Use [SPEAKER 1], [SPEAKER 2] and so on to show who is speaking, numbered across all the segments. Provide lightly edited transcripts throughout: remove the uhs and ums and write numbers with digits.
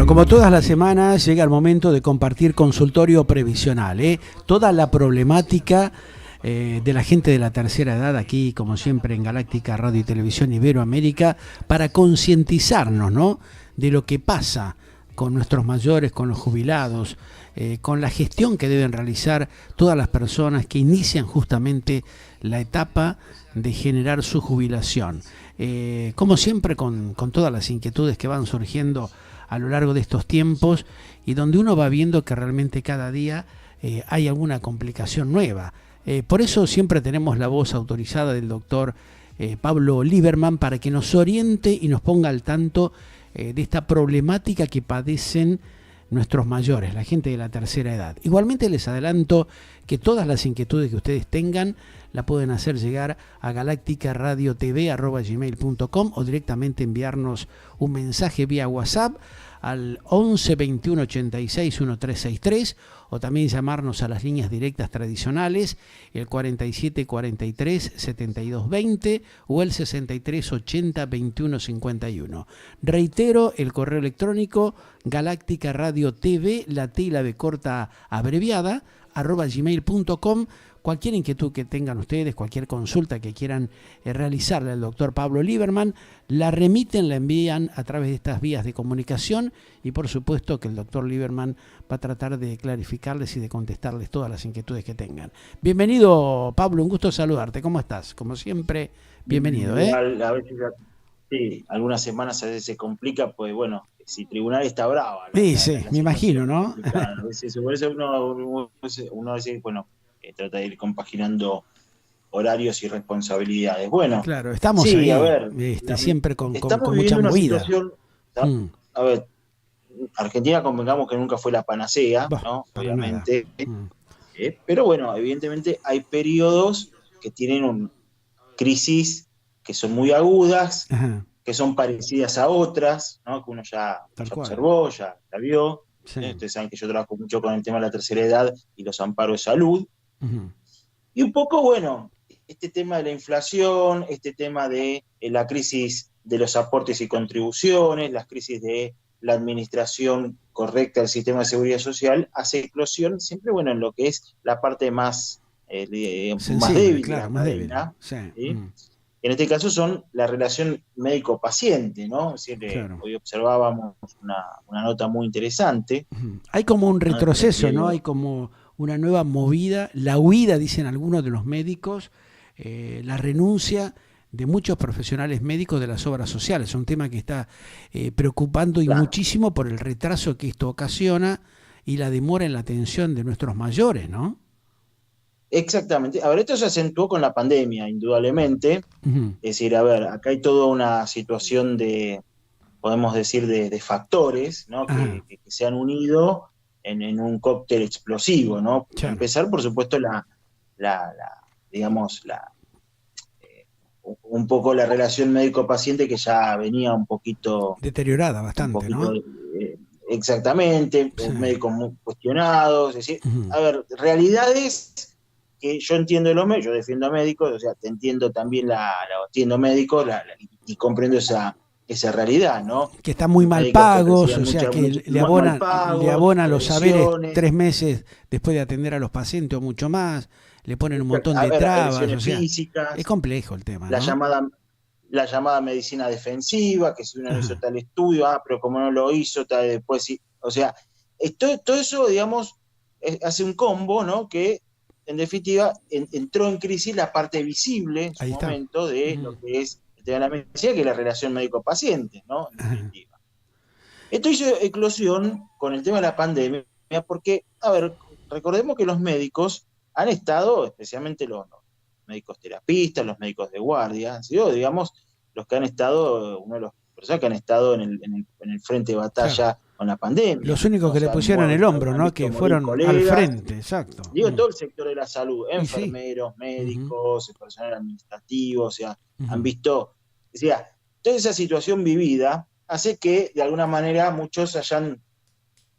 [SPEAKER 1] como todas las semanas llega el momento de compartir consultorio previsional, toda la problemática de la gente de la tercera edad aquí, como siempre, en Galáctica Radio y Televisión Iberoamérica, para concientizarnos, ¿no?, de lo que pasa con nuestros mayores, con los jubilados, con la gestión que deben realizar todas las personas que inician justamente la etapa de generar su jubilación. Como siempre, con todas las inquietudes que van surgiendo a lo largo de estos tiempos y donde uno va viendo que realmente cada día hay alguna complicación nueva. Por eso siempre tenemos la voz autorizada del doctor Pablo Lieberman para que nos oriente y nos ponga al tanto de esta problemática que padecen nuestros mayores, la gente de la tercera edad. Igualmente les adelanto que todas las inquietudes que ustedes tengan la pueden hacer llegar a galacticaradiotv@gmail.com o directamente enviarnos un mensaje vía WhatsApp al 11 21 86 1363 o también llamarnos a las líneas directas tradicionales, el 47 43 72 20 o el 63 80 21 51. Reitero el correo electrónico galacticaradiotv, la T y la B corta abreviada, @gmail.com. Cualquier inquietud que tengan ustedes, cualquier consulta que quieran realizarle al doctor Pablo Lieberman, la remiten, la envían a través de estas vías de comunicación y por supuesto que el doctor Lieberman va a tratar de clarificarles y de contestarles todas las inquietudes que tengan. Bienvenido, Pablo, un gusto saludarte. ¿Cómo estás? Como siempre, bienvenido.
[SPEAKER 2] A veces, sí, algunas semanas a veces se complica, pues bueno, si el tribunal está brava.
[SPEAKER 1] Sí, me imagino, ¿no?
[SPEAKER 2] A veces, por eso uno a veces, bueno, trata de ir compaginando horarios y responsabilidades. Bueno,
[SPEAKER 1] claro, estamos
[SPEAKER 2] sí,
[SPEAKER 1] ahí,
[SPEAKER 2] a ver,
[SPEAKER 1] siempre con
[SPEAKER 2] mucha movida.
[SPEAKER 1] Situación,
[SPEAKER 2] a ver, Argentina, convengamos que nunca fue la panacea, ¿no? Obviamente. Pero bueno, evidentemente hay periodos que tienen crisis que son muy agudas,
[SPEAKER 1] ajá,
[SPEAKER 2] que son parecidas a otras, ¿no?, que uno ya observó, ya la vio.
[SPEAKER 1] Sí.
[SPEAKER 2] Ustedes saben que yo trabajo mucho con el tema de la tercera edad y los amparos de salud.
[SPEAKER 1] Uh-huh.
[SPEAKER 2] Y un poco, bueno, este tema de la inflación, este tema de la crisis de los aportes y contribuciones, las crisis de la administración correcta del sistema de seguridad social, hace eclosión siempre, bueno, en lo que es la parte más débil,
[SPEAKER 1] claro, más débil. Sí.
[SPEAKER 2] ¿Sí? En este caso son la relación médico-paciente, ¿no? Es decir, claro. Hoy observábamos una nota muy interesante.
[SPEAKER 1] Hay como un retroceso, ¿no? Hay como una nueva movida, la huida, dicen algunos de los médicos, la renuncia de muchos profesionales médicos de las obras sociales. Es un tema que está preocupando y claro, muchísimo por el retraso que esto ocasiona y la demora en la atención de nuestros mayores, ¿no?
[SPEAKER 2] Exactamente. A ver, esto se acentuó con la pandemia, indudablemente. Uh-huh. Es decir, a ver, acá hay toda una situación de, podemos decir, de factores, ¿no?, que se han unido en un cóctel explosivo, ¿no? Claro. Para empezar, por supuesto, un poco la relación médico-paciente que ya venía un poquito
[SPEAKER 1] deteriorada bastante, ¿no?
[SPEAKER 2] Exactamente, sí. Médicos muy cuestionados, es decir, uh-huh, a ver, realidades que yo entiendo yo defiendo a médicos, o sea, te entiendo también entiendo médicos y comprendo esa realidad, ¿no?
[SPEAKER 1] Que están muy mal pagos, o sea, que le abonan los saberes 3 meses después de atender a los pacientes o mucho más, le ponen un montón de trabas, o sea,
[SPEAKER 2] físicas, es
[SPEAKER 1] complejo el tema,
[SPEAKER 2] la
[SPEAKER 1] ¿no?
[SPEAKER 2] La llamada medicina defensiva, que si uno no hizo tal estudio, pero como no lo hizo, tal después sí, o sea, todo eso, digamos, hace un combo, ¿no?, que en definitiva entró en crisis la parte visible en su momento de lo que es el tema de la medicina, que es la relación médico-paciente, ¿no?, en definitiva. Esto hizo eclosión con el tema de la pandemia, porque, a ver, recordemos que los médicos han estado, especialmente los médicos terapistas, los médicos de guardia, han sido, digamos, los que han estado, una de las personas que han estado en el frente de batalla, claro, con la pandemia.
[SPEAKER 1] Los únicos que le pusieron en el hombro, ¿no?, que fueron colegas, al frente, exacto.
[SPEAKER 2] Digo, todo el sector de la salud, enfermeros, médicos, el personal administrativo, o sea, han visto, o sea, toda esa situación vivida hace que, de alguna manera, muchos hayan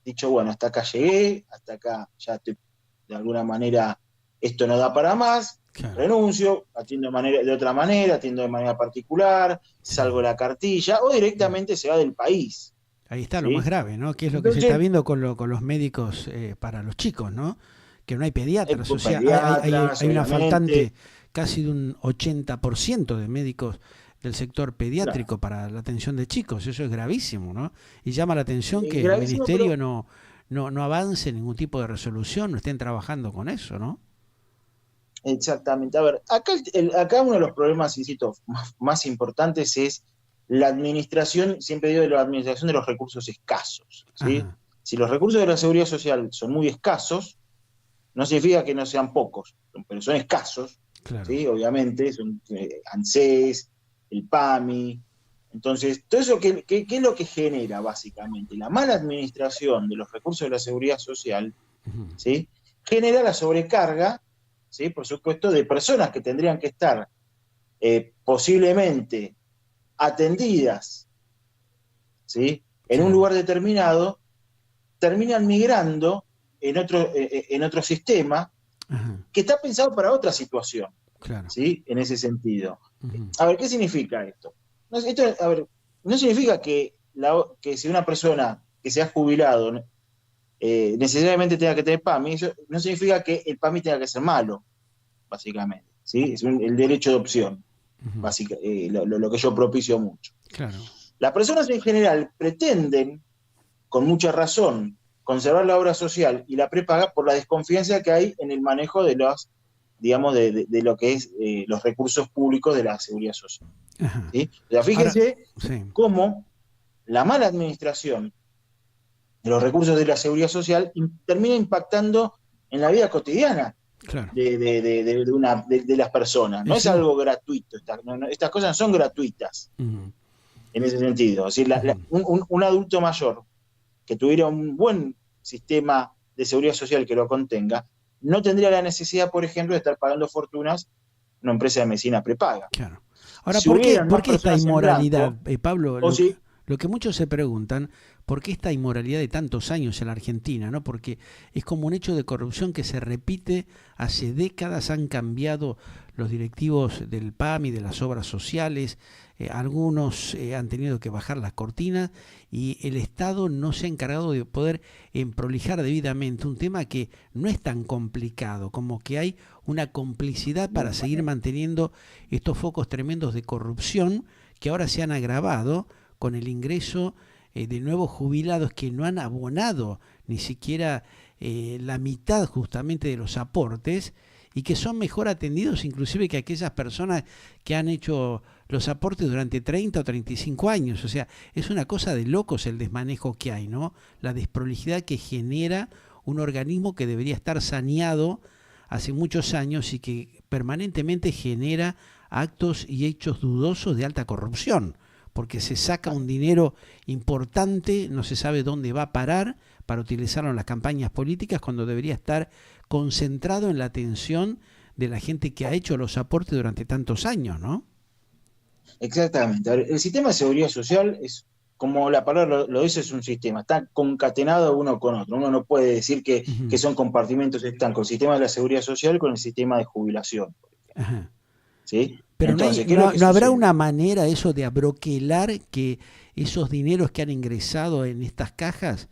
[SPEAKER 2] dicho, bueno, hasta acá llegué, hasta acá ya estoy, de alguna manera, esto no da para más, claro, renuncio, atiendo de otra manera, atiendo de manera particular, salgo de la cartilla, o directamente se va del país.
[SPEAKER 1] Ahí está lo más
[SPEAKER 2] ¿sí?
[SPEAKER 1] grave, ¿no? Que es lo que se está
[SPEAKER 2] Entonces,
[SPEAKER 1] viendo con los médicos para los chicos, ¿no? Que no hay pediatras, o
[SPEAKER 2] con
[SPEAKER 1] sea,
[SPEAKER 2] pediatras,
[SPEAKER 1] hay una
[SPEAKER 2] obviamente,
[SPEAKER 1] faltante casi de un 80% de médicos del sector
[SPEAKER 2] claro,
[SPEAKER 1] pediátrico para la atención de chicos. Eso es gravísimo, ¿no? Y llama la atención
[SPEAKER 2] es
[SPEAKER 1] que el
[SPEAKER 2] gravísimo,
[SPEAKER 1] ministerio
[SPEAKER 2] pero
[SPEAKER 1] no avance en ningún tipo de resolución, no estén trabajando con eso, ¿no?
[SPEAKER 2] exactamente. A ver, acá uno de los problemas, insisto, más importantes es la administración, siempre digo, de la administración de los recursos escasos, ¿sí?
[SPEAKER 1] Ajá,
[SPEAKER 2] Si los recursos de la seguridad social son muy escasos, no significa que no sean pocos, pero son escasos,
[SPEAKER 1] claro.
[SPEAKER 2] ¿sí? Obviamente, son ANSES, el PAMI. Entonces, todo eso, ¿qué es lo que genera básicamente? La mala administración de los recursos de la seguridad social,
[SPEAKER 1] Ujú,
[SPEAKER 2] ¿sí? Genera la sobrecarga, ¿sí? Por supuesto, de personas que tendrían que estar posiblemente atendidas, ¿sí? En un
[SPEAKER 1] sí,
[SPEAKER 2] lugar determinado, terminan migrando en otro sistema
[SPEAKER 1] ajá,
[SPEAKER 2] que está pensado para otra situación,
[SPEAKER 1] claro.
[SPEAKER 2] ¿sí? En ese sentido.
[SPEAKER 1] Ujú,
[SPEAKER 2] A ver, ¿qué significa esto? A ver, no significa que si una persona que se ha jubilado necesariamente tenga que tener PAMI, eso no significa que el PAMI tenga que ser malo, básicamente, ¿sí? Es el derecho de opción,
[SPEAKER 1] ujú,
[SPEAKER 2] lo que yo propicio mucho.
[SPEAKER 1] claro.
[SPEAKER 2] Las personas en general pretenden, con mucha razón, conservar la obra social y la prepaga por la desconfianza que hay en el manejo de los, digamos, de lo que es los recursos públicos de la seguridad social.
[SPEAKER 1] Ajá.
[SPEAKER 2] ¿Sí? O sea,
[SPEAKER 1] Ahora,
[SPEAKER 2] fíjense
[SPEAKER 1] sí,
[SPEAKER 2] cómo la mala administración de los recursos de la seguridad social termina impactando en la vida cotidiana
[SPEAKER 1] claro.
[SPEAKER 2] de las personas. No es
[SPEAKER 1] Sí.
[SPEAKER 2] algo gratuito, estas cosas no son gratuitas
[SPEAKER 1] Ujú,
[SPEAKER 2] en ese sentido. Es decir,
[SPEAKER 1] ujú.
[SPEAKER 2] un adulto mayor que tuviera un buen sistema de seguridad social que lo contenga, no tendría la necesidad, por ejemplo, de estar pagando fortunas una empresa de medicina prepaga.
[SPEAKER 1] Claro. Ahora,
[SPEAKER 2] Si hubieran
[SPEAKER 1] por
[SPEAKER 2] más
[SPEAKER 1] qué esta
[SPEAKER 2] personas en
[SPEAKER 1] inmoralidad,
[SPEAKER 2] blanco,
[SPEAKER 1] Pablo?
[SPEAKER 2] o si,
[SPEAKER 1] Lo que muchos se preguntan, ¿por qué esta inmoralidad de tantos años en la Argentina? ¿No? Porque es como un hecho de corrupción que se repite hace décadas, han cambiado los directivos del PAMI, de las obras sociales, algunos han tenido que bajar las cortinas y el Estado no se ha encargado de poder prolijar debidamente un tema que no es tan complicado, como que hay una complicidad para seguir manteniendo estos focos tremendos de corrupción que ahora se han agravado con el ingreso de nuevos jubilados que no han abonado ni siquiera la mitad justamente de los aportes y que son mejor atendidos inclusive que aquellas personas que han hecho los aportes durante 30 o 35 años. O sea, es una cosa de locos el desmanejo que hay, ¿no? La desprolijidad que genera un organismo que debería estar saneado hace muchos años y que permanentemente genera actos y hechos dudosos de alta corrupción, porque se saca un dinero importante, no se sabe dónde va a parar para utilizarlo en las campañas políticas cuando debería estar concentrado en la atención de la gente que ha hecho los aportes durante tantos años, ¿no?
[SPEAKER 2] exactamente. El sistema de seguridad social es, como la palabra lo dice, es un sistema, está concatenado uno con otro. Uno no puede decir que
[SPEAKER 1] Ujú.
[SPEAKER 2] son compartimentos estancos, el sistema de la seguridad social con el sistema de jubilación, por ejemplo.
[SPEAKER 1] Ajá.
[SPEAKER 2] ¿Sí?
[SPEAKER 1] Pero
[SPEAKER 2] Entonces, ¿qué es lo que
[SPEAKER 1] no habrá
[SPEAKER 2] sucede?
[SPEAKER 1] una manera eso de abroquelar que esos dineros que han ingresado en estas cajas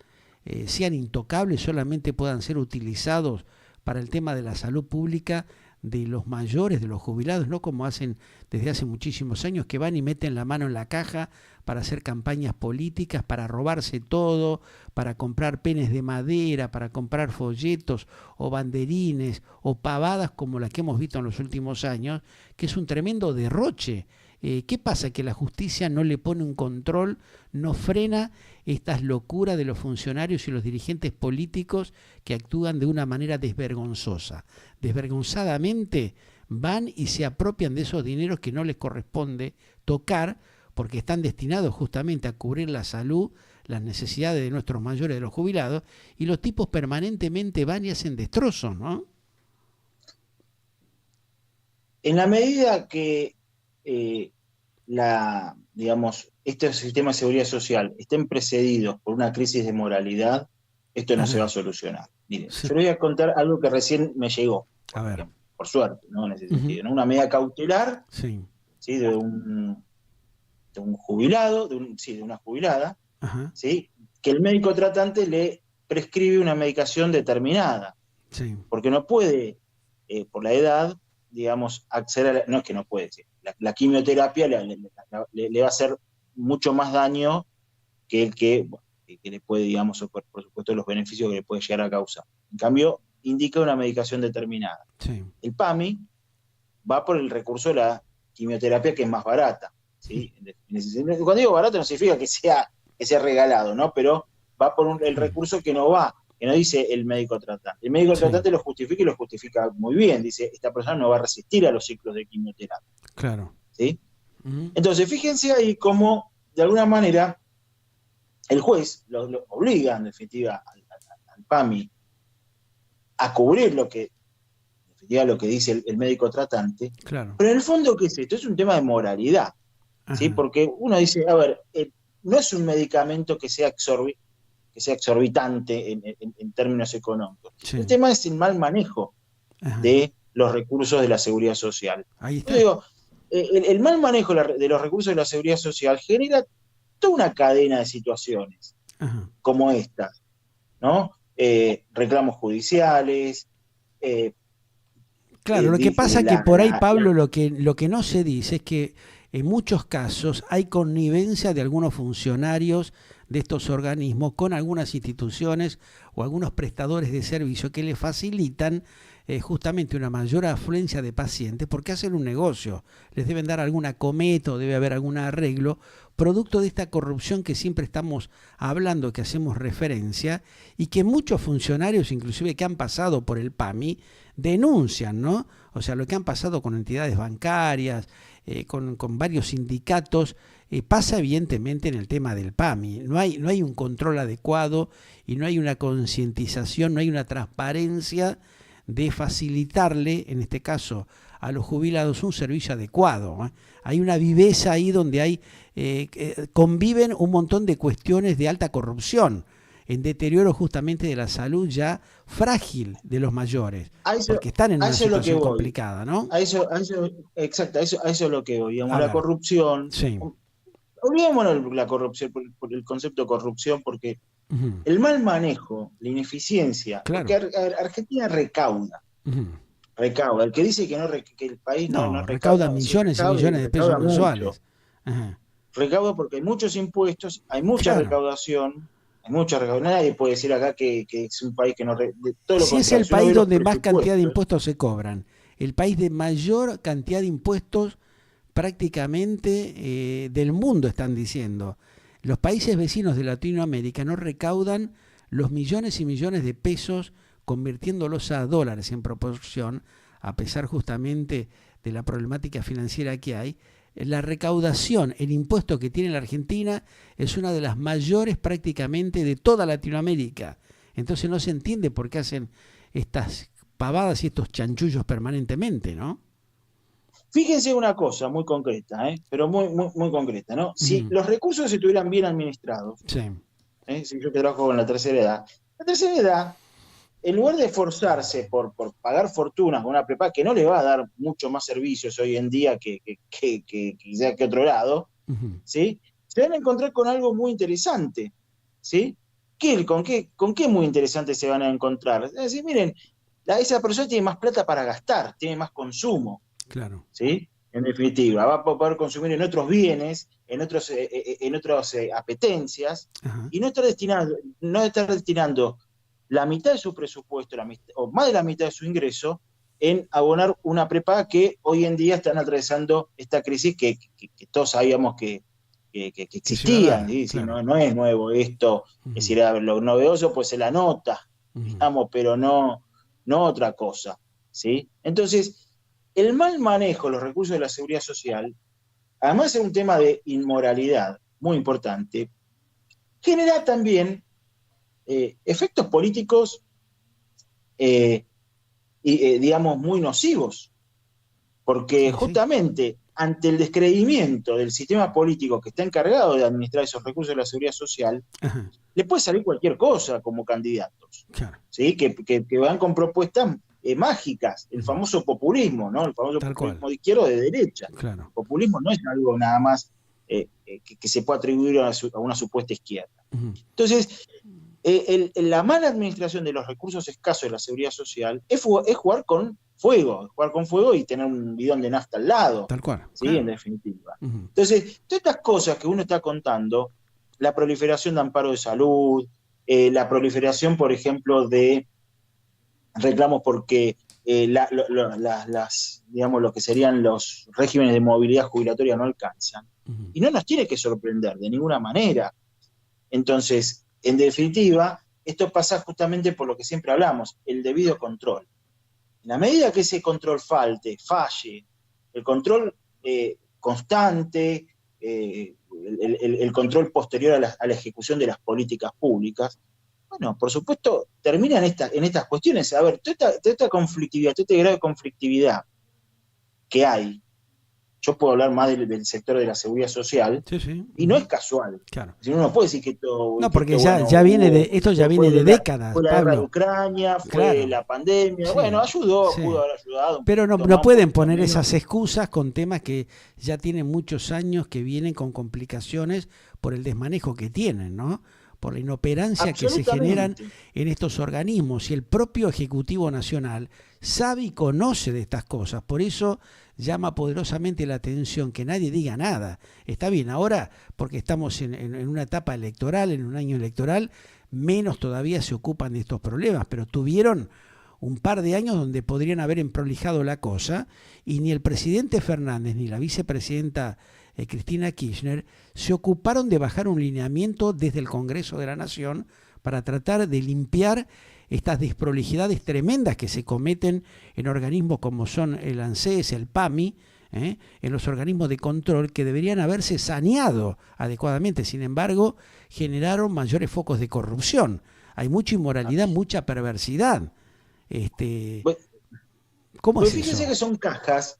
[SPEAKER 1] sean intocables, solamente puedan ser utilizados para el tema de la salud pública de los mayores, de los jubilados, no como hacen desde hace muchísimos años, que van y meten la mano en la caja para hacer campañas políticas, para robarse todo, para comprar penes de madera, para comprar folletos o banderines o pavadas como las que hemos visto en los últimos años, que es un tremendo derroche. ¿Qué pasa? Que la justicia no le pone un control, no frena estas locuras de los funcionarios y los dirigentes políticos que actúan de una manera desvergonzosa. Desvergonzadamente van y se apropian de esos dineros que no les corresponde tocar porque están destinados justamente a cubrir la salud, las necesidades de nuestros mayores, de los jubilados, y los tipos permanentemente van y hacen destrozos, ¿no?
[SPEAKER 2] En la medida que digamos, estos sistemas de seguridad social estén precedidos por una crisis de moralidad, esto no se va a
[SPEAKER 1] Ajá.
[SPEAKER 2] solucionar. Miren,
[SPEAKER 1] Sí.
[SPEAKER 2] yo le voy a contar algo que recién me llegó,
[SPEAKER 1] A
[SPEAKER 2] por
[SPEAKER 1] ver.
[SPEAKER 2] ejemplo, por suerte, ¿no? En ese
[SPEAKER 1] Ujú.
[SPEAKER 2] sentido, ¿no? Una medida cautelar,
[SPEAKER 1] Sí.
[SPEAKER 2] ¿sí? De un jubilado, sí, de una jubilada,
[SPEAKER 1] Ajá.
[SPEAKER 2] ¿sí? Que el médico tratante le prescribe una medicación determinada,
[SPEAKER 1] Sí.
[SPEAKER 2] porque no puede, por la edad, digamos, acceder a no es que no puede, sí, la quimioterapia le va a hacer mucho más daño que el que le puede, digamos, por supuesto, los beneficios que le puede llegar a causar. En cambio, indica una medicación determinada.
[SPEAKER 1] Sí.
[SPEAKER 2] El PAMI va por el recurso de la quimioterapia, que es más barata, ¿sí? Cuando digo barato no significa que sea regalado, ¿no? Pero va por el recurso que no dice el médico tratante. El médico
[SPEAKER 1] Sí.
[SPEAKER 2] tratante lo justifica y lo justifica muy bien. Dice, esta persona no va a resistir a los ciclos de quimioterapia,
[SPEAKER 1] Claro.
[SPEAKER 2] ¿sí?
[SPEAKER 1] Ujú.
[SPEAKER 2] Entonces, fíjense ahí cómo, de alguna manera, el juez lo obliga, en definitiva, al PAMI a cubrir en definitiva, lo que dice el médico tratante.
[SPEAKER 1] Claro.
[SPEAKER 2] Pero en el fondo, ¿qué es esto? Es un tema de moralidad, ¿sí?
[SPEAKER 1] Ajá.
[SPEAKER 2] Porque uno dice, a ver, no es un medicamento que sea exorbitante en términos económicos.
[SPEAKER 1] Sí.
[SPEAKER 2] El tema es el mal manejo
[SPEAKER 1] Ajá.
[SPEAKER 2] de los recursos de la seguridad social.
[SPEAKER 1] Ahí
[SPEAKER 2] Yo
[SPEAKER 1] está.
[SPEAKER 2] digo, el mal manejo de los recursos de la seguridad social genera toda una cadena de situaciones
[SPEAKER 1] Ajá.
[SPEAKER 2] como esta, ¿no? Reclamos judiciales, eh,
[SPEAKER 1] Claro, lo que pasa que
[SPEAKER 2] la,
[SPEAKER 1] por ahí,
[SPEAKER 2] la,
[SPEAKER 1] Pablo,
[SPEAKER 2] la,
[SPEAKER 1] lo que no se dice es que en muchos casos hay connivencia de algunos funcionarios de estos organismos con algunas instituciones o algunos prestadores de servicio que le facilitan justamente una mayor afluencia de pacientes porque hacen un negocio, les deben dar alguna cometa o debe haber algún arreglo, producto de esta corrupción que siempre estamos hablando, que hacemos referencia, y que muchos funcionarios, inclusive que han pasado por el PAMI, denuncian, ¿no? O sea, lo que han pasado con entidades bancarias, con varios sindicatos, pasa evidentemente en el tema del PAMI. No hay un control adecuado y no hay una concientización, no hay una transparencia de facilitarle, en este caso, a los jubilados un servicio adecuado, ¿eh? Hay una viveza ahí donde conviven un montón de cuestiones de alta corrupción, en deterioro justamente de la salud ya frágil de los mayores, porque están en
[SPEAKER 2] a
[SPEAKER 1] una
[SPEAKER 2] eso es lo que
[SPEAKER 1] situación
[SPEAKER 2] voy.
[SPEAKER 1] complicada, ¿no?
[SPEAKER 2] Exacto, a eso es lo que voy.
[SPEAKER 1] A
[SPEAKER 2] Digamos, la
[SPEAKER 1] ver,
[SPEAKER 2] corrupción,
[SPEAKER 1] sí.
[SPEAKER 2] olvidémonos la corrupción, por el concepto de corrupción, porque
[SPEAKER 1] Ujú.
[SPEAKER 2] el mal manejo, la ineficiencia, porque
[SPEAKER 1] Claro.
[SPEAKER 2] Argentina recauda,
[SPEAKER 1] Ujú.
[SPEAKER 2] recauda. El que dice que, no, que el país no
[SPEAKER 1] No,
[SPEAKER 2] recauda,
[SPEAKER 1] recauda
[SPEAKER 2] no, sí
[SPEAKER 1] millones y
[SPEAKER 2] recauda y
[SPEAKER 1] millones de pesos
[SPEAKER 2] recauda mucho.
[SPEAKER 1] mensuales. Ajá.
[SPEAKER 2] Recauda porque hay muchos impuestos, hay mucha
[SPEAKER 1] Claro.
[SPEAKER 2] recaudación, hay mucha recaudación. Nadie puede decir acá que es un país que no... todo lo
[SPEAKER 1] Si es
[SPEAKER 2] contrario,
[SPEAKER 1] el
[SPEAKER 2] si uno
[SPEAKER 1] país
[SPEAKER 2] ve los
[SPEAKER 1] donde más cantidad de
[SPEAKER 2] presupuestos,
[SPEAKER 1] impuestos se cobran, el país de mayor cantidad de impuestos prácticamente del mundo, están diciendo. Los países vecinos de Latinoamérica no recaudan los millones y millones de pesos convirtiéndolos a dólares en proporción, a pesar justamente de la problemática financiera que hay. La recaudación, el impuesto que tiene la Argentina es una de las mayores prácticamente de toda Latinoamérica. Entonces no se entiende por qué hacen estas pavadas y estos chanchullos permanentemente, ¿no?
[SPEAKER 2] fíjense una cosa muy concreta, pero muy concreta, ¿no? Si
[SPEAKER 1] Ujú.
[SPEAKER 2] los recursos estuvieran bien administrados,
[SPEAKER 1] Sí,
[SPEAKER 2] si yo que trabajo con la tercera edad, en lugar de esforzarse por pagar fortunas con una prepaga que no le va a dar mucho más servicios hoy en día quizá que otro lado,
[SPEAKER 1] ujú.
[SPEAKER 2] ¿sí? Se van a encontrar con algo muy interesante, ¿sí? ¿Con qué muy interesante se van a encontrar? Es decir, miren, esa persona tiene más plata para gastar, tiene más consumo,
[SPEAKER 1] Claro.
[SPEAKER 2] ¿sí? En definitiva, va a poder consumir en otros bienes, en otras apetencias,
[SPEAKER 1] Ajá.
[SPEAKER 2] y no estar destinando la mitad de su presupuesto, o más de la mitad de su ingreso, en abonar una prepaga que hoy en día están atravesando esta crisis que todos sabíamos que
[SPEAKER 1] Que se iba a
[SPEAKER 2] existía,
[SPEAKER 1] dar,
[SPEAKER 2] ¿sí? Si
[SPEAKER 1] claro.
[SPEAKER 2] no, no es nuevo esto, es
[SPEAKER 1] Ujú.
[SPEAKER 2] decir, lo novedoso pues se la nota,
[SPEAKER 1] Ujú.
[SPEAKER 2] digamos, pero no otra cosa, ¿sí? Entonces, el mal manejo de los recursos de la seguridad social, además de un tema de inmoralidad muy importante, genera también efectos políticos, eh, digamos, muy nocivos, porque
[SPEAKER 1] Y sí.
[SPEAKER 2] justamente ante el descreimiento del sistema político que está encargado de administrar esos recursos de la seguridad social,
[SPEAKER 1] Ajá.
[SPEAKER 2] le puede salir cualquier cosa como candidatos,
[SPEAKER 1] Claro.
[SPEAKER 2] ¿sí? Que van con propuestas mágicas, el
[SPEAKER 1] Ujú.
[SPEAKER 2] famoso populismo, ¿no? El famoso
[SPEAKER 1] Tal cual.
[SPEAKER 2] populismo de izquierda o de derecha.
[SPEAKER 1] Claro.
[SPEAKER 2] El populismo no es algo nada más, que se puede atribuir a una supuesta izquierda.
[SPEAKER 1] Ujú.
[SPEAKER 2] Entonces, la mala administración de los recursos escasos de la seguridad social es jugar con fuego y tener un bidón de nafta al lado,
[SPEAKER 1] Tal cual.
[SPEAKER 2] ¿sí?
[SPEAKER 1] Claro.
[SPEAKER 2] En definitiva.
[SPEAKER 1] Ujú.
[SPEAKER 2] Entonces, todas estas cosas que uno está contando, la proliferación de amparo de salud, la proliferación, por ejemplo, de reclamos porque digamos, lo que serían los regímenes de movilidad jubilatoria no alcanzan.
[SPEAKER 1] Ujú.
[SPEAKER 2] Y no nos tiene que sorprender de ninguna manera. Entonces, en definitiva, esto pasa justamente por lo que siempre hablamos, el debido control. En la medida que ese control falle, el control constante, el control posterior a la ejecución de las políticas públicas, bueno, por supuesto, termina en estas cuestiones. A ver, toda esta conflictividad, todo este grado de conflictividad que hay, yo puedo hablar más del sector de la seguridad social,
[SPEAKER 1] Sí, sí.
[SPEAKER 2] y no es casual.
[SPEAKER 1] Claro.
[SPEAKER 2] Si uno no puede decir que esto...
[SPEAKER 1] No,
[SPEAKER 2] que
[SPEAKER 1] porque
[SPEAKER 2] esto,
[SPEAKER 1] ya,
[SPEAKER 2] bueno,
[SPEAKER 1] ya viene de, esto ya viene de
[SPEAKER 2] fue
[SPEAKER 1] décadas,
[SPEAKER 2] la guerra de
[SPEAKER 1] Pablo.
[SPEAKER 2] Ucrania, fue
[SPEAKER 1] Claro.
[SPEAKER 2] la pandemia,
[SPEAKER 1] Sí,
[SPEAKER 2] bueno, ayudó,
[SPEAKER 1] sí.
[SPEAKER 2] pudo haber ayudado.
[SPEAKER 1] Pero no,
[SPEAKER 2] poquito
[SPEAKER 1] no
[SPEAKER 2] más,
[SPEAKER 1] pueden
[SPEAKER 2] un poquito
[SPEAKER 1] poner
[SPEAKER 2] menos.
[SPEAKER 1] esas excusas con temas que ya tienen muchos años, que vienen con complicaciones por el desmanejo que tienen, ¿no? Por la inoperancia que se generan
[SPEAKER 2] Absolutamente.
[SPEAKER 1] en estos organismos. Y el propio Ejecutivo Nacional sabe y conoce de estas cosas. Por eso llama poderosamente la atención que nadie diga nada. Está bien, ahora, porque estamos en una etapa electoral, en un año electoral, menos todavía se ocupan de estos problemas, pero tuvieron un par de años donde podrían haber emprolijado la cosa, y ni el presidente Fernández ni la vicepresidenta Cristina Kirchner se ocuparon de bajar un lineamiento desde el Congreso de la Nación para tratar de limpiar estas desprolijidades tremendas que se cometen en organismos como son el ANSES, el PAMI, en los organismos de control que deberían haberse saneado adecuadamente. Sin embargo, generaron mayores focos de corrupción. Hay mucha inmoralidad, mucha perversidad.
[SPEAKER 2] Bueno,
[SPEAKER 1] ¿Cómo
[SPEAKER 2] pues
[SPEAKER 1] es
[SPEAKER 2] fíjense
[SPEAKER 1] eso?
[SPEAKER 2] que son cajas,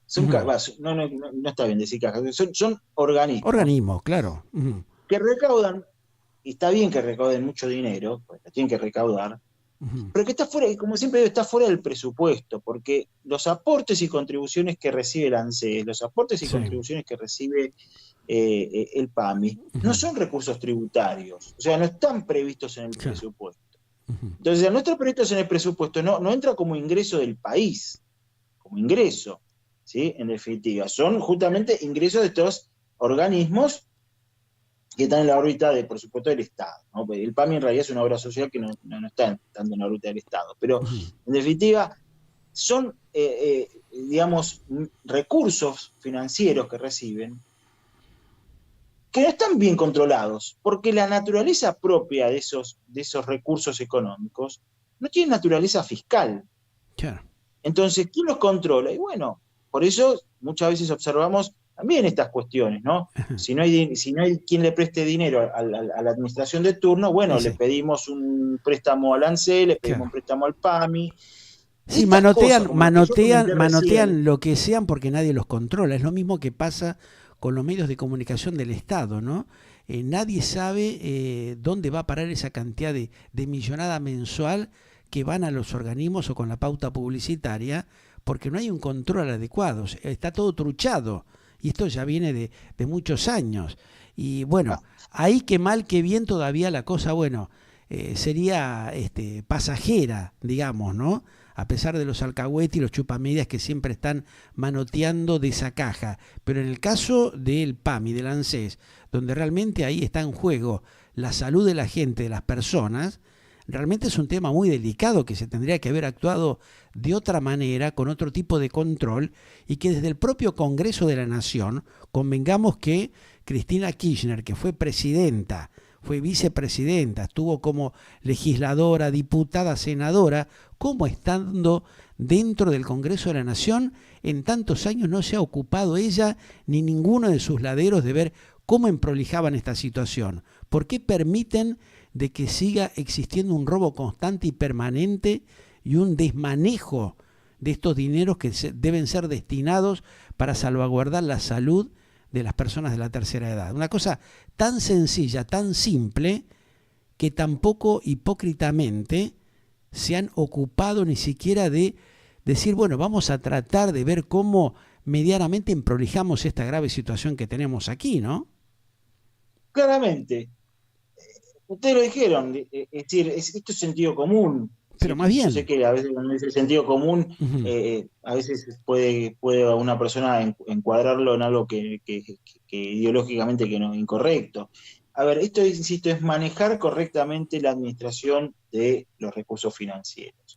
[SPEAKER 2] no está bien decir cajas, son organismos
[SPEAKER 1] Organismos, claro. Ujú,
[SPEAKER 2] que recaudan, y está bien que recauden mucho dinero, pues lo tienen que recaudar,
[SPEAKER 1] ujú.
[SPEAKER 2] pero que está fuera, como siempre digo, está fuera del presupuesto, porque los aportes y contribuciones que recibe el ANSES, los aportes y
[SPEAKER 1] Sí.
[SPEAKER 2] contribuciones que recibe el PAMI, no
[SPEAKER 1] Ujú.
[SPEAKER 2] son recursos tributarios, o sea, no están previstos en el
[SPEAKER 1] Claro.
[SPEAKER 2] presupuesto.
[SPEAKER 1] Ujú.
[SPEAKER 2] Entonces, al no estar previstos en el presupuesto, no entra como ingreso del país, como ingreso, ¿sí? En definitiva, son justamente ingresos de estos organismos que están en la órbita de, por supuesto, del Estado, ¿no? Porque el PAMI en realidad es una obra social que no está tanto en la órbita del Estado, pero
[SPEAKER 1] Ujú.
[SPEAKER 2] en definitiva son, digamos, recursos financieros que reciben que no están bien controlados, porque la naturaleza propia de esos recursos económicos no tiene naturaleza fiscal.
[SPEAKER 1] Claro.
[SPEAKER 2] Entonces, ¿quién los controla? Y bueno, por eso muchas veces observamos también estas cuestiones, ¿no? Si no hay quien le preste dinero a la administración de turno, bueno,
[SPEAKER 1] Sí.
[SPEAKER 2] le pedimos un préstamo al ANSE, le pedimos
[SPEAKER 1] Claro.
[SPEAKER 2] un préstamo al PAMI.
[SPEAKER 1] Sí,
[SPEAKER 2] Estas cosas, como las que yo comenté
[SPEAKER 1] manotean
[SPEAKER 2] recién,
[SPEAKER 1] lo que sean porque nadie los controla. Es lo mismo que pasa con los medios de comunicación del Estado, ¿no? Nadie sabe dónde va a parar esa cantidad de millonada mensual que van a los organismos o con la pauta publicitaria, porque no hay un control adecuado. Está todo truchado. Y esto ya viene de muchos años. Y bueno, ahí que mal que bien todavía la cosa, bueno, sería pasajera, digamos, ¿no? A pesar de los alcahuetes y los chupamedias que siempre están manoteando de esa caja. Pero en el caso del PAMI, del ANSES, donde realmente ahí está en juego la salud de la gente, de las personas, realmente es un tema muy delicado que se tendría que haber actuado de otra manera, con otro tipo de control, y que desde el propio Congreso de la Nación, convengamos que Cristina Kirchner, que fue presidenta, fue vicepresidenta, estuvo como legisladora, diputada, senadora, como estando dentro del Congreso de la Nación, en tantos años no se ha ocupado ella ni ninguno de sus laderos de ver cómo emprolijaban esta situación. ¿Por qué permiten de que siga existiendo un robo constante y permanente y un desmanejo de estos dineros que deben ser destinados para salvaguardar la salud de las personas de la tercera edad? Una cosa tan sencilla, tan simple, que tampoco hipócritamente se han ocupado ni siquiera de decir, bueno, vamos a tratar de ver cómo medianamente emprolijamos esta grave situación que tenemos aquí, ¿no?
[SPEAKER 2] claramente, ustedes lo dijeron, es decir, esto es sentido común.
[SPEAKER 1] Pero
[SPEAKER 2] ¿sí?
[SPEAKER 1] más bien.
[SPEAKER 2] Yo sé que a veces cuando dice sentido común, a veces puede una persona encuadrarlo en algo que ideológicamente que no es incorrecto. A ver, esto, insisto, es manejar correctamente la administración de los recursos financieros.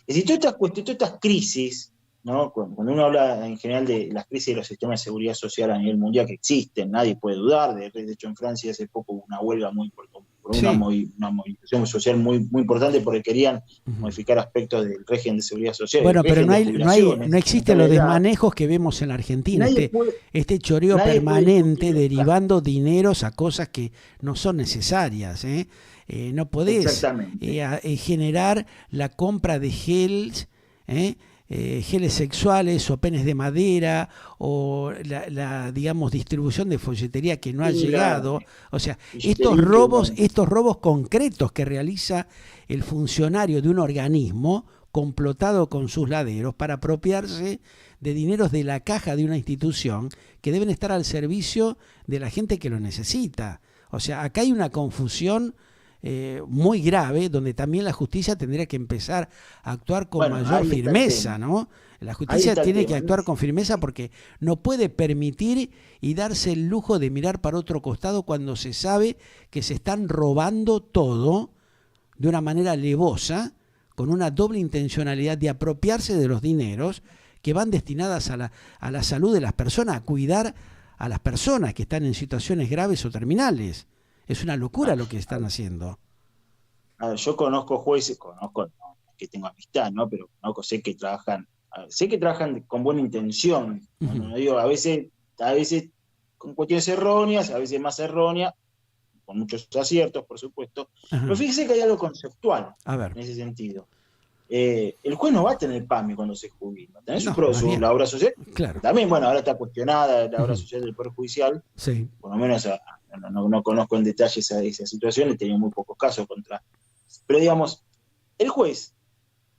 [SPEAKER 2] Es decir, todas estas crisis, ¿no? Cuando uno habla en general de las crisis de los sistemas de seguridad social a nivel mundial que existen, nadie puede dudar. De hecho, en Francia hace poco hubo una huelga por una movilización social muy importante porque querían modificar aspectos del régimen de seguridad social.
[SPEAKER 1] Bueno, pero no existen los desmanejos que vemos en la Argentina, este choreo permanente derivando dineros a cosas que no son necesarias, ¿eh? No podés generar la compra de geles sexuales o penes de madera o la digamos distribución de folletería que no ha llegado. O sea, estos robos concretos que realiza el funcionario de un organismo complotado con sus laderos para apropiarse de dineros de la caja de una institución que deben estar al servicio de la gente que lo necesita. O sea, acá hay una confusión muy grave, donde también la justicia tendría que empezar a actuar con mayor firmeza, ¿no? La justicia tiene que actuar con firmeza porque no puede permitir y darse el lujo de mirar para otro costado cuando se sabe que se están robando todo de una manera alevosa, con una doble intencionalidad de apropiarse de los dineros que van destinadas a la salud de las personas, a cuidar a las personas que están en situaciones graves o terminales. Es una locura lo que están haciendo.
[SPEAKER 2] Yo conozco jueces, no que tengo amistad, ¿no? Pero sé que trabajan con buena intención. No digo, a veces con cuestiones erróneas, a veces más erróneas, con muchos aciertos, por supuesto. Pero fíjese que hay algo conceptual en ese sentido. El juez no va a tener PAMI cuando se jubila. La obra social.
[SPEAKER 1] Claro.
[SPEAKER 2] También, bueno, ahora está cuestionada la obra social del Poder Judicial.
[SPEAKER 1] Sí.
[SPEAKER 2] Por lo menos no conozco en detalle esa situación, he tenido muy pocos casos contra. Pero digamos, el juez,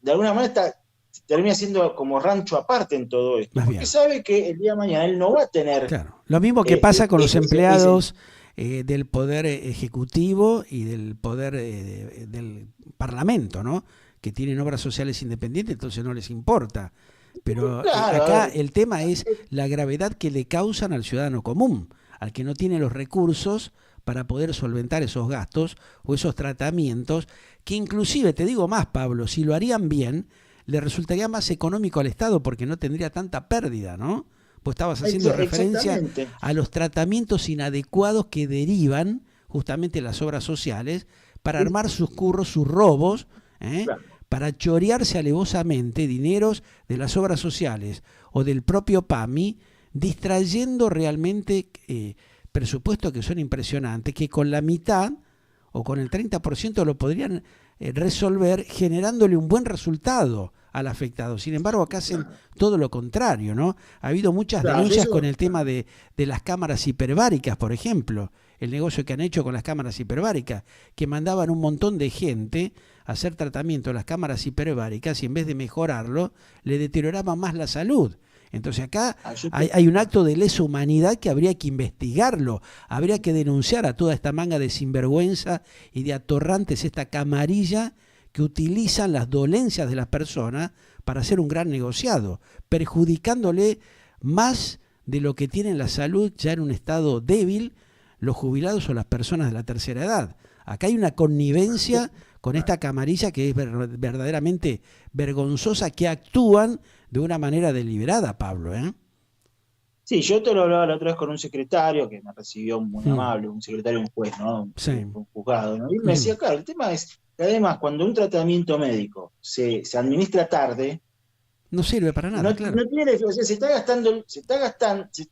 [SPEAKER 2] de alguna manera, termina siendo como rancho aparte en todo esto. Porque sabe que el día de mañana él no va a tener.
[SPEAKER 1] Claro. Lo mismo que pasa con los empleados del Poder Ejecutivo y del Poder del Parlamento, ¿no? Que tienen obras sociales independientes, entonces no les importa. Pero acá el tema es la gravedad que le causan al ciudadano común, al que no tiene los recursos para poder solventar esos gastos o esos tratamientos, que inclusive, te digo más, Pablo, si lo harían bien, le resultaría más económico al Estado porque no tendría tanta pérdida, ¿no? Pues estabas haciendo referencia a los tratamientos inadecuados que derivan justamente las obras sociales para armar sus curros, sus robos, para chorearse alevosamente dineros de las obras sociales o del propio PAMI, distrayendo realmente presupuestos que son impresionantes, que con la mitad o con el 30% lo podrían resolver generándole un buen resultado al afectado. Sin embargo, acá hacen todo lo contrario, ¿no? Ha habido muchas denuncias con el tema de las cámaras hiperbáricas, por ejemplo, el negocio que han hecho con las cámaras hiperbáricas, que mandaban un montón de gente a hacer tratamiento de las cámaras hiperbáricas y en vez de mejorarlo, le deterioraban más la salud. Entonces acá hay un acto de lesa humanidad que habría que investigarlo, habría que denunciar a toda esta manga de sinvergüenza y de atorrantes, esta camarilla que utilizan las dolencias de las personas para hacer un gran negociado, perjudicándole más de lo que tienen la salud ya en un estado débil los jubilados o las personas de la tercera edad. Acá hay una connivencia con esta camarilla que es verdaderamente vergonzosa, que actúan de una manera deliberada, Pablo,
[SPEAKER 2] Sí, yo te lo hablaba la otra vez con un secretario que me recibió muy amable, un secretario de un juez, ¿no?
[SPEAKER 1] Sí.
[SPEAKER 2] Un juzgado, ¿no? Y me decía, claro, el tema es que además cuando un tratamiento médico se administra tarde,
[SPEAKER 1] no sirve para nada, claro.
[SPEAKER 2] No tiene, o sea, se está gastando,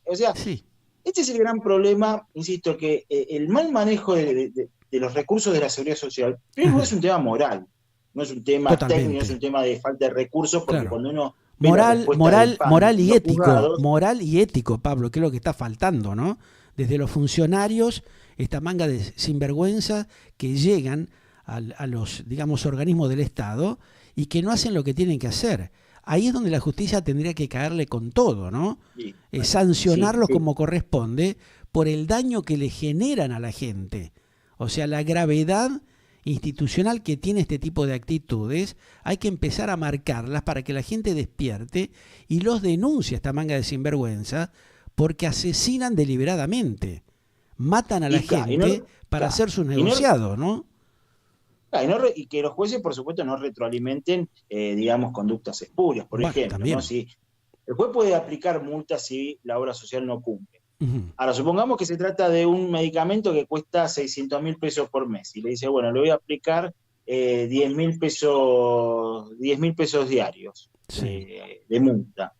[SPEAKER 2] o sea,
[SPEAKER 1] sí.
[SPEAKER 2] Este es el gran problema, insisto, que el mal manejo de los recursos de la seguridad social, primero no es un tema moral, no es un tema técnico, no es un tema de falta de recursos, porque cuando uno
[SPEAKER 1] moral y ético, Pablo, que es lo que está faltando, ¿no? Desde los funcionarios, esta manga de sinvergüenza que llegan a los, digamos, organismos del Estado y que no hacen lo que tienen que hacer. Ahí es donde la justicia tendría que caerle con todo, ¿no? Sí, sancionarlos como corresponde, por el daño que le generan a la gente. O sea, la gravedad institucional que tiene este tipo de actitudes, hay que empezar a marcarlas para que la gente despierte y los denuncie, esta manga de sinvergüenza, porque asesinan deliberadamente, matan a la gente para hacer sus negociados, ¿no?
[SPEAKER 2] Y que los jueces, por supuesto, no retroalimenten, digamos, conductas espurias. Por ejemplo, ¿no? Si el juez puede aplicar multas si la obra social no cumple. Ahora, supongamos que se trata de un medicamento que cuesta 600.000 pesos por mes, y le dice, bueno, le voy a aplicar 10.000 pesos diarios de multa.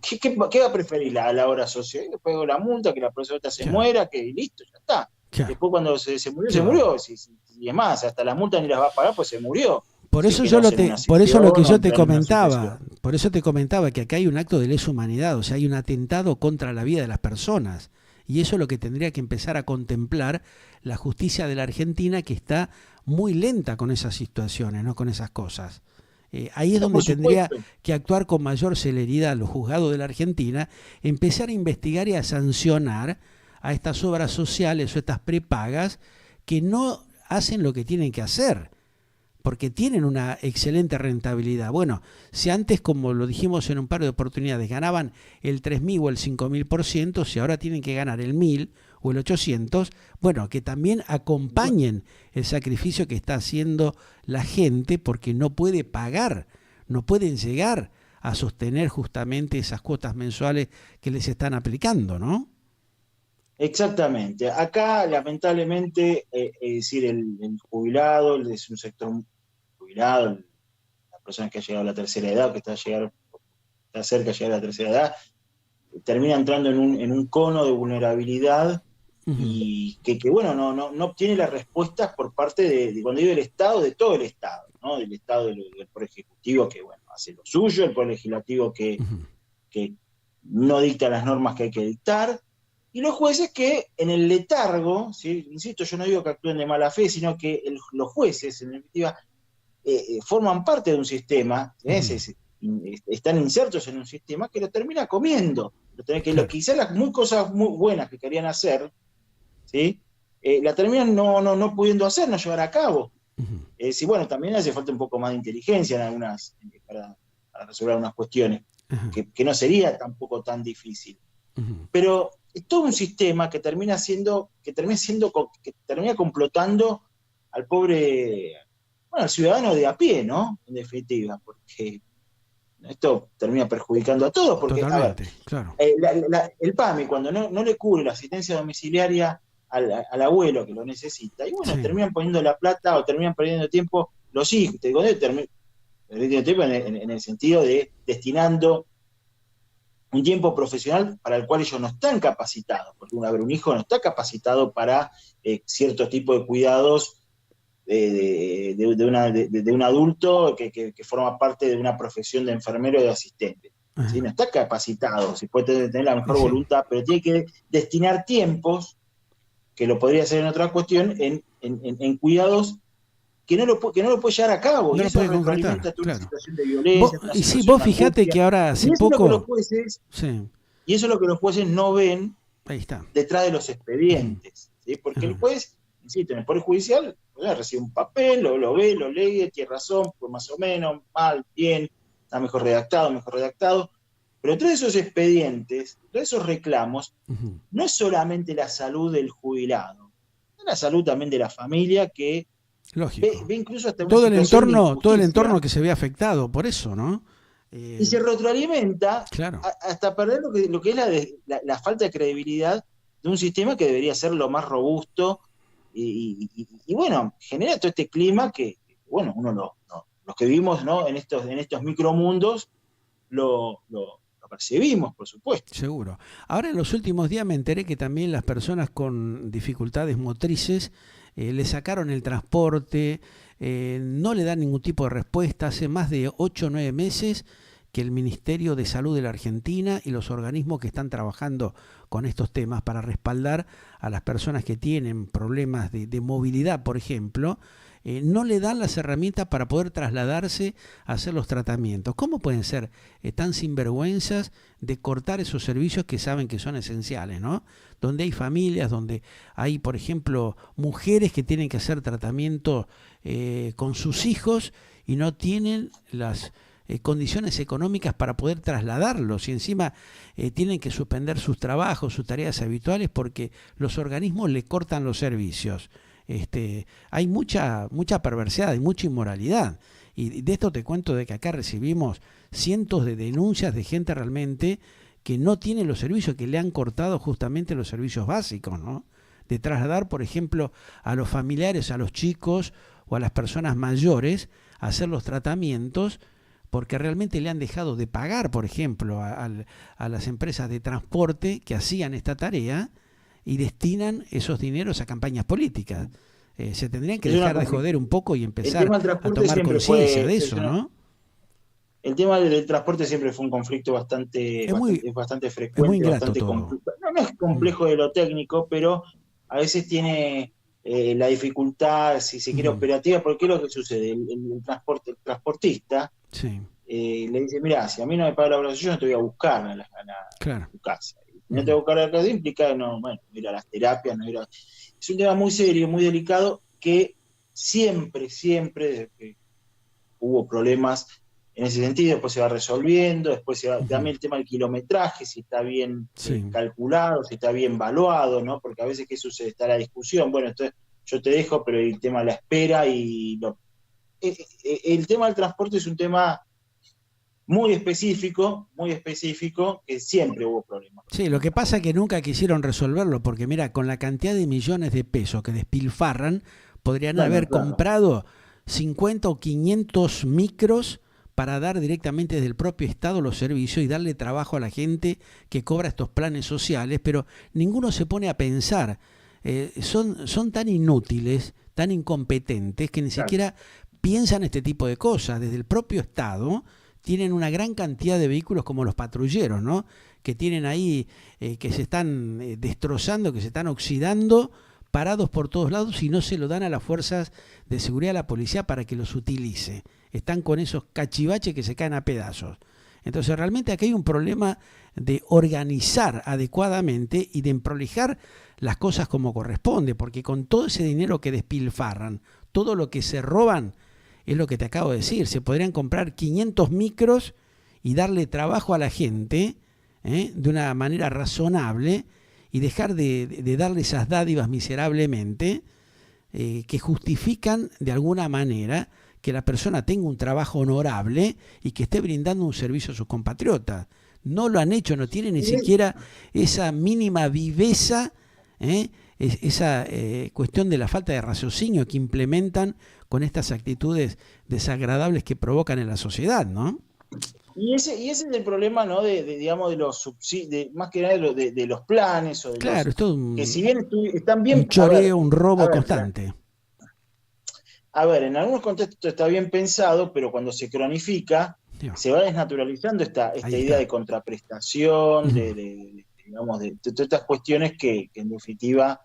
[SPEAKER 2] ¿Qué va a preferir la obra social? Yo pago la multa, que la persona se muera, que listo, ya está. Después cuando se murió, se murió. Y es más, hasta las multas ni las va a pagar, pues se murió.
[SPEAKER 1] Por eso por eso lo que yo te comentaba, por eso te comentaba que acá hay un acto de lesa humanidad, o sea, hay un atentado contra la vida de las personas. Y eso es lo que tendría que empezar a contemplar la justicia de la Argentina, que está muy lenta con esas situaciones, no con esas cosas. Ahí es donde tendría que actuar con mayor celeridad los juzgados de la Argentina, empezar a investigar y a sancionar a estas obras sociales o estas prepagas que no hacen lo que tienen que hacer, porque tienen una excelente rentabilidad. Bueno, si antes, como lo dijimos en un par de oportunidades, ganaban el 3.000 o el 5.000%, si ahora tienen que ganar el 1.000 o el 800, bueno, que también acompañen el sacrificio que está haciendo la gente, porque no puede pagar, no pueden llegar a sostener justamente esas cuotas mensuales que les están aplicando, ¿no?
[SPEAKER 2] Exactamente. Acá, lamentablemente, es decir, el jubilado, es un sector jubilado, la persona que ha llegado a la tercera edad, que está cerca de llegar a la tercera edad, termina entrando en un cono de vulnerabilidad y que bueno, no obtiene las respuestas por parte de, cuando digo el Estado, de todo el Estado, ¿no? Del Estado, del Poder Ejecutivo, que bueno, hace lo suyo, el Poder Legislativo que no dicta las normas que hay que dictar, y los jueces que en el letargo, ¿sí? Insisto, yo no digo que actúen de mala fe, sino que los jueces, en definitiva, forman parte de un sistema, están insertos en un sistema que lo termina comiendo, quizás las cosas muy buenas que querían hacer, ¿sí? La terminan no pudiendo hacer, no llevar a cabo. Sí, bueno, también hace falta un poco más de inteligencia en algunas, para resolver algunas cuestiones, que no sería tampoco tan difícil. Pero es todo un sistema que termina complotando al pobre, bueno, al ciudadano de a pie, ¿no? En definitiva, porque esto termina perjudicando a todos, porque
[SPEAKER 1] totalmente, claro.
[SPEAKER 2] El PAMI, cuando no le cubre la asistencia domiciliaria al abuelo que lo necesita, y bueno, terminan poniendo la plata o terminan perdiendo tiempo los hijos, perdiendo tiempo en el sentido de destinando un tiempo profesional para el cual ellos no están capacitados, porque un hijo no está capacitado para cierto tipo de cuidados de un adulto que forma parte de una profesión de enfermero o de asistente. ¿Sí? No está capacitado, si puede tener la mejor voluntad, pero tiene que destinar tiempos, que lo podría hacer en otra cuestión, en cuidados que no lo puede llevar a cabo,
[SPEAKER 1] no
[SPEAKER 2] y eso retroalimenta toda una situación de violencia.
[SPEAKER 1] Y sí, vos fijate que ahora hace poco...
[SPEAKER 2] Y eso es lo que los jueces no ven detrás de los expedientes, ¿sí? Porque el juez, insisto, en el Poder Judicial, recibe un papel, lo ve, lo lee, tiene razón, pues más o menos, mal, bien, está mejor redactado, pero detrás de esos expedientes, detrás de esos reclamos, no es solamente la salud del jubilado, es la salud también de la familia, que ve incluso hasta
[SPEAKER 1] todo el entorno que se ve afectado por eso, ¿no?
[SPEAKER 2] Y se retroalimenta hasta perder lo que es la falta de credibilidad de un sistema que debería ser lo más robusto, y bueno, genera todo este clima que bueno, los que vivimos, ¿no? en estos micromundos lo percibimos, por supuesto.
[SPEAKER 1] Seguro. Ahora, en los últimos días me enteré que también las personas con dificultades motrices le sacaron el transporte, no le dan ningún tipo de respuesta. Hace más de 8 o 9 meses que el Ministerio de Salud de la Argentina y los organismos que están trabajando con estos temas para respaldar a las personas que tienen problemas de movilidad, por ejemplo, no le dan las herramientas para poder trasladarse a hacer los tratamientos. ¿Cómo pueden ser tan sinvergüenzas de cortar esos servicios que saben que son esenciales, ¿no? Donde hay familias, donde hay, por ejemplo, mujeres que tienen que hacer tratamiento con sus hijos y no tienen las condiciones económicas para poder trasladarlos, y encima tienen que suspender sus trabajos, sus tareas habituales, porque los organismos le cortan los servicios. Hay mucha perversidad, hay mucha inmoralidad, y de esto te cuento de que acá recibimos cientos de denuncias de gente realmente que no tiene los servicios, que le han cortado justamente los servicios básicos, ¿no? De trasladar, por ejemplo, a los familiares, a los chicos o a las personas mayores a hacer los tratamientos, porque realmente le han dejado de pagar, por ejemplo, a las empresas de transporte que hacían esta tarea y destinan esos dineros a campañas políticas. Se tendrían que dejar de joder un poco y empezar a tomar conciencia de eso, ¿no?
[SPEAKER 2] El tema del transporte siempre fue un conflicto bastante frecuente,
[SPEAKER 1] es muy ingrato
[SPEAKER 2] bastante
[SPEAKER 1] todo.
[SPEAKER 2] No es complejo de lo técnico, pero a veces tiene la dificultad, si se quiere, operativa, porque ¿qué es lo que sucede? El transportista le dice, mira, si a mí no me paga la obra, yo no te voy a buscar a tu casa. No te voy a buscar a la casa, implica, ir a las terapias, es un tema muy serio, muy delicado, que siempre, desde que hubo problemas en ese sentido, después se va resolviendo, después se va, también el tema del kilometraje, si está bien calculado, si está bien evaluado, ¿no? Porque a veces, ¿qué sucede? Está la discusión, bueno, entonces yo te dejo, pero el tema de la espera el tema del transporte es un tema muy específico, que siempre hubo problemas.
[SPEAKER 1] Sí, lo que pasa es que nunca quisieron resolverlo, porque mira, con la cantidad de millones de pesos que despilfarran, podrían haber comprado 50 o 500 micros para dar directamente desde el propio Estado los servicios y darle trabajo a la gente que cobra estos planes sociales, pero ninguno se pone a pensar. Son tan inútiles, tan incompetentes, que ni siquiera piensan este tipo de cosas. Desde el propio Estado tienen una gran cantidad de vehículos como los patrulleros, ¿no? Que tienen ahí, que se están destrozando, que se están oxidando, parados por todos lados, y no se lo dan a las fuerzas de seguridad, a la policía, para que los utilice. Están con esos cachivaches que se caen a pedazos. Entonces realmente aquí hay un problema de organizar adecuadamente y de emprolijar las cosas como corresponde, porque con todo ese dinero que despilfarran, todo lo que se roban, es lo que te acabo de decir, se podrían comprar 500 micros y darle trabajo a la gente de una manera razonable, y dejar de darle esas dádivas miserablemente que justifican de alguna manera que la persona tenga un trabajo honorable y que esté brindando un servicio a sus compatriotas. No lo han hecho, no tienen ni siquiera esa mínima viveza, esa cuestión de la falta de raciocinio que implementan con estas actitudes desagradables que provocan en la sociedad, ¿no?
[SPEAKER 2] Y ese es el problema, ¿no? Digamos, de los subsidios, más que nada de los planes, o de
[SPEAKER 1] es todo
[SPEAKER 2] que si bien están bien,
[SPEAKER 1] un choreo, un robo constante.
[SPEAKER 2] A ver, en algunos contextos está bien pensado, pero cuando se cronifica, se va desnaturalizando esta idea de contraprestación, digamos, de todas estas cuestiones que en definitiva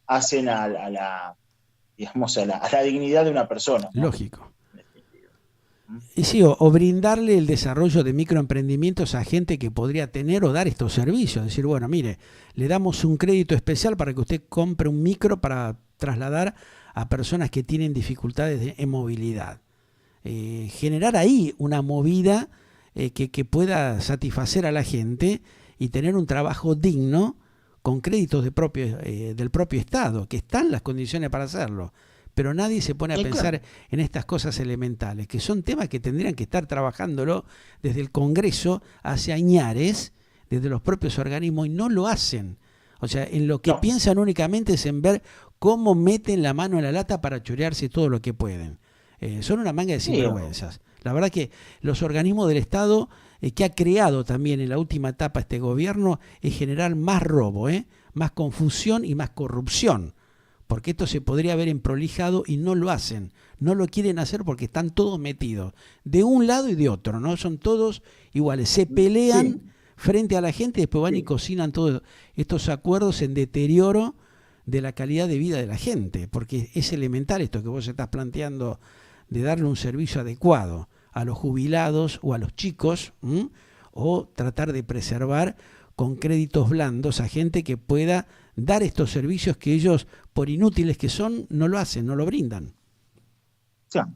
[SPEAKER 2] hacen a la dignidad de una persona, ¿no?
[SPEAKER 1] Lógico. Y sí, o brindarle el desarrollo de microemprendimientos a gente que podría tener o dar estos servicios. Decir, bueno, mire, le damos un crédito especial para que usted compre un micro para trasladar a personas que tienen dificultades en movilidad. Generar ahí una movida que pueda satisfacer a la gente y tener un trabajo digno con créditos del propio Estado, que están las condiciones para hacerlo. Pero nadie se pone a pensar en estas cosas elementales, que son temas que tendrían que estar trabajándolo desde el Congreso hace añares, desde los propios organismos, y no lo hacen. O sea, en lo que piensan únicamente es en ver cómo meten la mano en la lata para chorearse todo lo que pueden. Son una manga de sinvergüenzas. La verdad que los organismos del Estado, que ha creado también en la última etapa este gobierno, es generar más robo, más confusión y más corrupción. Porque esto se podría haber emprolijado y no lo hacen. No lo quieren hacer porque están todos metidos, de un lado y de otro, ¿no? Son todos iguales. Se pelean frente a la gente y después van y cocinan todos estos acuerdos en deterioro de la calidad de vida de la gente, porque es elemental esto que vos estás planteando de darle un servicio adecuado a los jubilados o a los chicos, o tratar de preservar con créditos blandos a gente que pueda dar estos servicios que ellos, por inútiles que son, no lo hacen, no lo brindan.
[SPEAKER 2] O sea,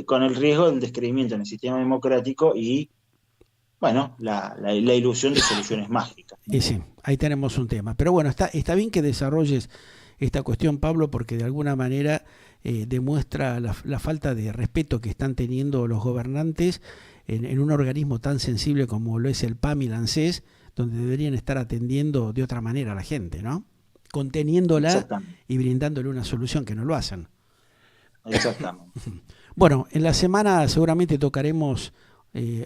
[SPEAKER 2] con el riesgo del descreimiento en el sistema democrático y, bueno, la ilusión de soluciones mágicas, ¿no?
[SPEAKER 1] Y sí, ahí tenemos un tema. Pero bueno, está bien que desarrolles esta cuestión, Pablo, porque de alguna manera demuestra la falta de respeto que están teniendo los gobernantes en un organismo tan sensible como lo es el PAM y la ANSES, donde deberían estar atendiendo de otra manera a la gente, ¿no? Conteniéndola y brindándole una solución, que no lo hacen.
[SPEAKER 2] Exactamente.
[SPEAKER 1] Bueno, en la semana seguramente tocaremos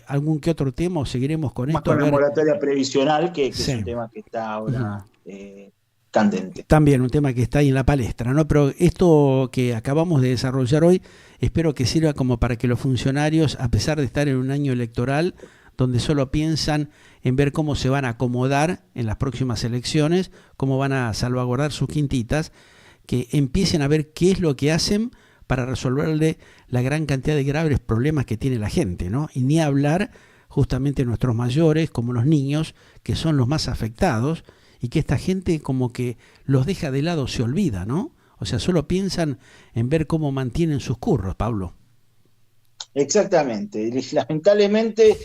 [SPEAKER 1] algún que otro tema, o seguiremos con
[SPEAKER 2] Más
[SPEAKER 1] esto.
[SPEAKER 2] con la moratoria previsional, que
[SPEAKER 1] Sí.
[SPEAKER 2] es un tema que está ahora candente.
[SPEAKER 1] También un tema que está ahí en la palestra, ¿no? Pero esto que acabamos de desarrollar hoy, espero que sirva como para que los funcionarios, a pesar de estar en un año electoral, donde solo piensan en ver cómo se van a acomodar en las próximas elecciones, cómo van a salvaguardar sus quintitas, que empiecen a ver qué es lo que hacen para resolverle la gran cantidad de graves problemas que tiene la gente, ¿no? Y ni hablar justamente nuestros mayores, como los niños, que son los más afectados, y que esta gente como que los deja de lado, se olvida, ¿no? O sea, solo piensan en ver cómo mantienen sus curros, Pablo.
[SPEAKER 2] Exactamente. Y lamentablemente,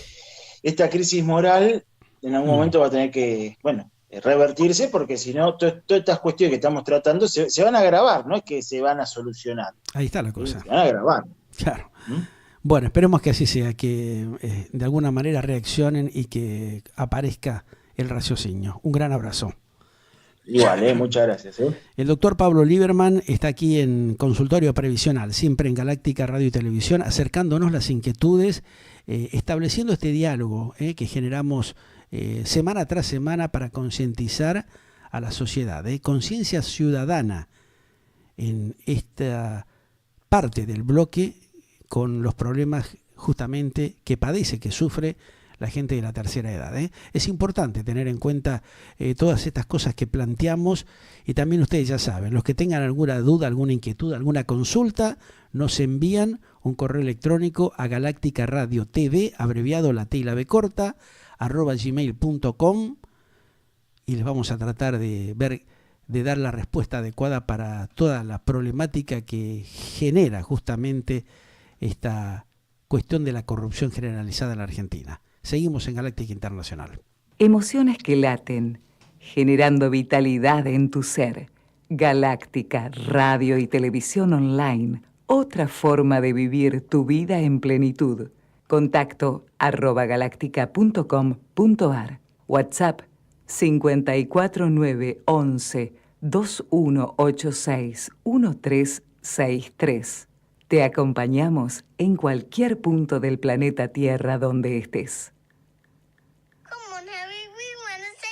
[SPEAKER 2] esta crisis moral en algún momento va a tener que, bueno, revertirse, porque si no, todas estas cuestiones que estamos tratando se van a agravar, no es que se van a solucionar.
[SPEAKER 1] Ahí está la cosa.
[SPEAKER 2] Se van a agravar.
[SPEAKER 1] Claro. Bueno, esperemos que así sea, que de alguna manera reaccionen y que aparezca el raciocinio. Un gran abrazo.
[SPEAKER 2] Igual, muchas gracias.
[SPEAKER 1] El doctor Pablo Lieberman está aquí en Consultorio Previsional, siempre en Galáctica Radio y Televisión, acercándonos las inquietudes, estableciendo este diálogo que generamos semana tras semana para concientizar a la sociedad. Conciencia ciudadana en esta parte del bloque con los problemas justamente que padece, que sufre la gente de la tercera edad. Es importante tener en cuenta todas estas cosas que planteamos, y también ustedes ya saben, los que tengan alguna duda, alguna inquietud, alguna consulta, nos envían un correo electrónico a Galáctica Radio TV, abreviado la T y la B corta, @gmail.com, y les vamos a tratar de dar la respuesta adecuada para toda la problemática que genera justamente esta cuestión de la corrupción generalizada en la Argentina. Seguimos en Galáctica Internacional.
[SPEAKER 3] Emociones que laten, generando vitalidad en tu ser. Galáctica, radio y televisión online. Otra forma de vivir tu vida en plenitud. Contacto @galáctica.com.ar. WhatsApp 54911 2186 1363. Te acompañamos en cualquier punto del planeta Tierra donde estés.